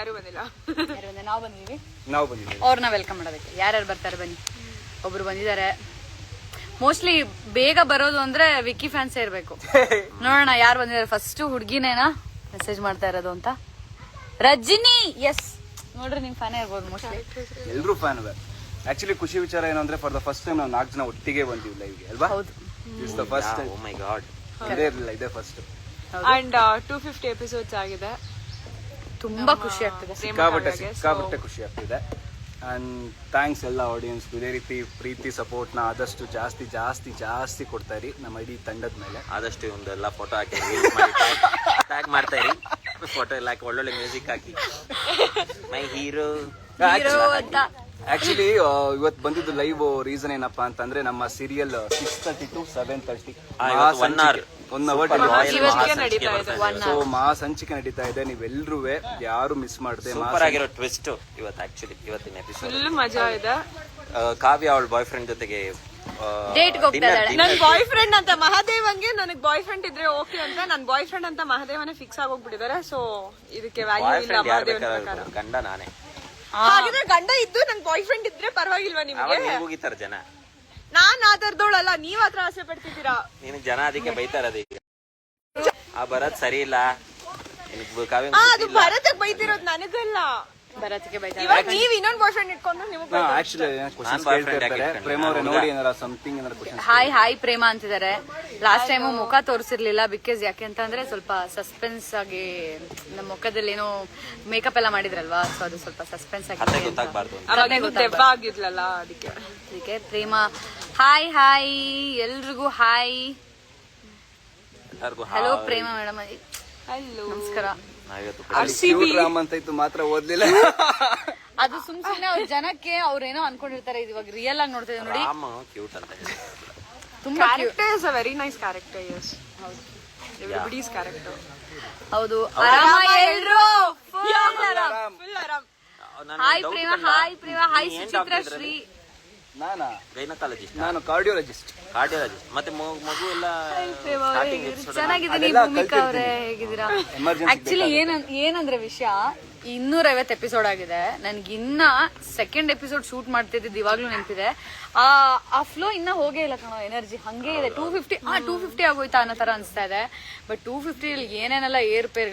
ಯಾರು ಬಂದಿಲ್ಲ. ನಾವು ಬಂದಿದ್ದೀವಿ ಅವ್ರನ್ನ ವೆಲ್ಕಮ್ ಮಾಡೋದಕ್ಕೆ. ಯಾರ್ಯಾರು ಬರ್ತಾರೆ ಬನ್ನಿ. ಒಬ್ರು ಬಂದಿದ್ದಾರೆ. ಮೋಸ್ಟ್ಲಿ ಬೇಗ ಬರೋದು ಅಂದ್ರೆ ವಿಕ್ಕಿ ಫ್ಯಾನ್ಸೇ ಇರ್ಬೇಕು. ನೋಡೋಣ ಯಾರು ಬಂದಿದ್ದಾರೆ. ಫಸ್ಟ್ ಹುಡ್ಗಿನೇನಾ ಮೆಸೇಜ್ ಮಾಡ್ತಾ ಇರೋದು ಅಂತ. ರಜಿನಿ, ಎಸ್ ನೋಡ್ರಿ ನಿಮ್ ಫ್ಯಾನ್ ಇರ್ಬೋದು ಮೋಸ್ಟ್ಲಿ. ಎಲ್ರು ಫ್ಯಾನ್. ಆಕ್ಚುಲಿ ಖುಷಿ ವಿಚಾರ ಏನು ಅಂದ್ರೆ ಫಾರ್ ದ ಫಸ್ಟ್ ಟೈಮ್ ನಾವು 4 ಜನ ಒಟ್ಟಿಗೆ ಬಂದಿವಿ ಲೈವ್ಗೆ ಅಲ್ವಾ? ಹೌದು. It's the first. Oh my god. ಇದೇ ಫಸ್ಟ್. ಅಂಡ್ 250 ಎಪಿಸೋಡ್ಸ್ ಆಗಿದೆ. ತುಂಬಾ ಖುಷಿ ಆಗ್ತದೆ. ಸಿಕ್ಕಾಪಟ್ಟೆ ಖುಷಿ ಆಗ್ತಿದೆ. ಅಂಡ್ ಥ್ಯಾಂಕ್ಸ್ ಎಲ್ಲ ಆಡಿಯನ್ಸ್. ಇದೇ ರೀತಿ ಪ್ರೀತಿ ಸಪೋರ್ಟ್ ನ ಆದಷ್ಟು ಜಾಸ್ತಿ ಜಾಸ್ತಿ ಜಾಸ್ತಿ ಕೊಡ್ತಾ ಇರಿ ನಮ್ಮ ಇಡೀ ತಂಡದ ಮೇಲೆ. ಆದಷ್ಟು ಒಂದೆಲ್ಲ ಫೋಟೋ ಹಾಕಿ ಟ್ಯಾಗ್ ಮಾಡ್ತಾ ಇರಿ. ಫೋಟೋ ಎಲ್ಲ ಹಾಕಿ ಒಳ್ಳೊಳ್ಳೆ ಮ್ಯೂಸಿಕ್ ಹಾಕಿ. ಮೈ ಹೀರೋ ಅಂತ. ಆಕ್ಚುಲಿ ಇವತ್ತು ಬಂದಿದ್ದು ಲೈವ್ ರೀಸನ್ ಏನಪ್ಪಾ ಅಂತಂದ್ರೆ ನಮ್ಮ ಸೀರಿಯಲ್ 6:30 to 7:30 1 ಅವರ್ ನಡೀತಾ ಇದೆ. ಸೊ ಸಂಚಿಕೆ ನಡೀತಾ ಇದೆ. ನೀವೆಲ್ಲರೂ ಯಾರು ಮಿಸ್ ಮಾಡದೆ. ಸೂಪರ್ ಆಗಿರೋ ಟ್ವಿಸ್ಟ್ ಇವತ್ತು. ಆಕ್ಚುಲಿ ಇವತ್ತಿನ ಎಪಿಸೋಡ್ ಫುಲ್ ಮಜಾ ಇದೆ. ಕಾವ್ಯ ಅವಳ ಬಾಯ್ ಫ್ರೆಂಡ್ ಜೊತೆಗೆ ಡೇಟ್ಗೆ ಹೋಗ್ತಾ ಇದ್ದಾಳೆ. ನನ್ ಬಾಯ್ ಫ್ರೆಂಡ್ ಅಂತ ಮಹಾದೇವಂಗೆ ನನಗ್ ಬಾಯ್ ಫ್ರೆಂಡ್ ಇದ್ರೆ ಓಕೆ ಅಂತ ನನ್ ಬಾಯ್ ಫ್ರೆಂಡ್ ಅಂತ ಮಹಾದೇವನೇ ಫಿಕ್ಸ್ ಆಗೋಗ್ಬಿಟ್ಟಿದ್ದಾರೆ. ಸೊ ಇದಕ್ಕೆ ವ್ಯಾಲ್ಯೂ ಇಲ್ಲ ಮಹಾದೇವನ ಪ್ರಕಾರ. ಗಂಡ ನಾನೇ. ಹಾಗಿದ್ರೆ ಗಂಡ ಇದ್ದು ನನ್ ಬಾಯ್ ಫ್ರೆಂಡ್ ಇದ್ರೆ ಪರವಾಗಿಲ್ವಾ ನಿಮ್ಗೆ? ಹೋಗಿತಾರ ಜನ. ನಾನ್ ಆ ತರದೋಳಲ್ಲ, ನೀವ್ ಆತರ ಆಸೆ ಪಡ್ತಿದ್ದೀರಾ. ನಿನಗ್ ಜನ ಅದಕ್ಕೆ ಬೈತಾರ. ಅದಕ್ಕೆ ಆ ಬರದ್ ಸರಿ ಇಲ್ಲ. ಅದು ಭರತಕ್ ಬೈತಿರೋದು ನನಗಲ್ಲ. ಭರತ್ಗೆ ಬೈತಾರೆ. ಇವಾಗ ನೀವ್ ಇನ್ನೊಂದ್ ಬಾಯ್ ಫ್ರೆಂಡ್ ಇಟ್ಕೊಂಡು ನಿಮ್ಗೆ ಆಕ್ಚುಲಿ ಕ್ವಶನ್ಸ್ ಕೇಳ್ತಾ ಇರ್ತಾರೆ. ಪ್ರೇಮ ಅವರೇ ನೋಡಿ ಏನಾರ ಸಮಥಿಂಗ್ ಏನಾರ ಕ್ವಶನ್. ಹಾಯ್ ಪ್ರೇಮ ಅಂತಿದ್ದಾರೆ. ಲಾಸ್ಟ್ ಟೈಮ್ ಮುಖ ತೋರಿಸಿರ್ಲಿಲ್ಲ ಬಿಕಾಸ್ ಯಾಕೆ ಅಂತ ಅಂದ್ರೆ ಸ್ವಲ್ಪ ಸಸ್ಪೆನ್ಸ್ ಆಗಿ ನಮ್ಮ ಮುಖದಲ್ಲಿ ಏನೋ ಮೇಕಪ್ ಎಲ್ಲ ಮಾಡಿದ್ರಲ್ವಾ, ಸೊ ಅದು ಸ್ವಲ್ಪ ಸಸ್ಪೆನ್ಸ್ ಆಗಿ ಗೊತ್ತಾಗ್ಬಾರ್ದು. ದೆವ್ವ ಆಗಿದ್ಲಲ್ಲ ಅದಕ್ಕೆ ಪ್ರೇಮ ಹಾಯ್ ಎಲ್ರಿಗೂ ಹಾಯ್. ಹಲೋ ಪ್ರೇಮ ಮೇಡಮ್. ಹಲೋ ನಮಸ್ಕಾರ. ರಾಮ್ ಅಂತ ಇತ್ತು ಮಾತ್ರ ಓದ್ಲಿಲ್ಲ. ಅದು ಸುಮ್ನೆ ಅವ್ರ ಜನಕ್ಕೆ ಅವ್ರೇನೋ ಅನ್ಕೊಂಡಿರ್ತಾರೆ. ಇವಾಗ ರಿಯಲ್ ಆಗಿ ನೋಡ್ತಾ ಇದ್ದೀವಿ ನೋಡಿ. ತುಂಬಾ character is a very nice character. Yes everybody's character. ಹೌದು. ಆರಾಮ ಎಲ್ರು ಫುಲ್ ಆರಾಮ್. Hi Prema hi Suchitra Shri. Gynaecologist. ನಾನು ಕಾರ್ಡಿಯೋಲಜಿಸ್ಟ್. ಮತ್ತೆ ಮಗು ಎಲ್ಲ ಚೆನ್ನಾಗಿದ್ದೀನಿ. ಭೂಮಿಕಾ ಅವರೇ ಹೇಗಿದ್ದೀರಾ? ಆಕ್ಚುಲಿ ಏನಂದ್ರೆ ವಿಷಯ 250 ಎಪಿಸೋಡ್ ಆಗಿದೆ. ನನ್ಗಿನ್ನ ಸೆಕೆಂಡ್ ಎಪಿಸೋಡ್ ಶೂಟ್ ಮಾಡ್ತಿದ್ದು ಇವಾಗ್ಲೂ ನೆನಪಿದೆ. ಆ ಫ್ಲೋ ಇನ್ನ ಹೋಗೇ ಇಲ್ಲ ಕಣೋ. ಎನರ್ಜಿ ಹಂಗೆ ಇದೆ. 250 ಆಗೋಯ್ತಾ ಅನ್ನೋ ತರ ಅನ್ಸ್ತಾ ಇದೆ. ಬಟ್ 250 ಏನೇನೆಲ್ಲ ಏರ್ ಪೇರ್ಗಳು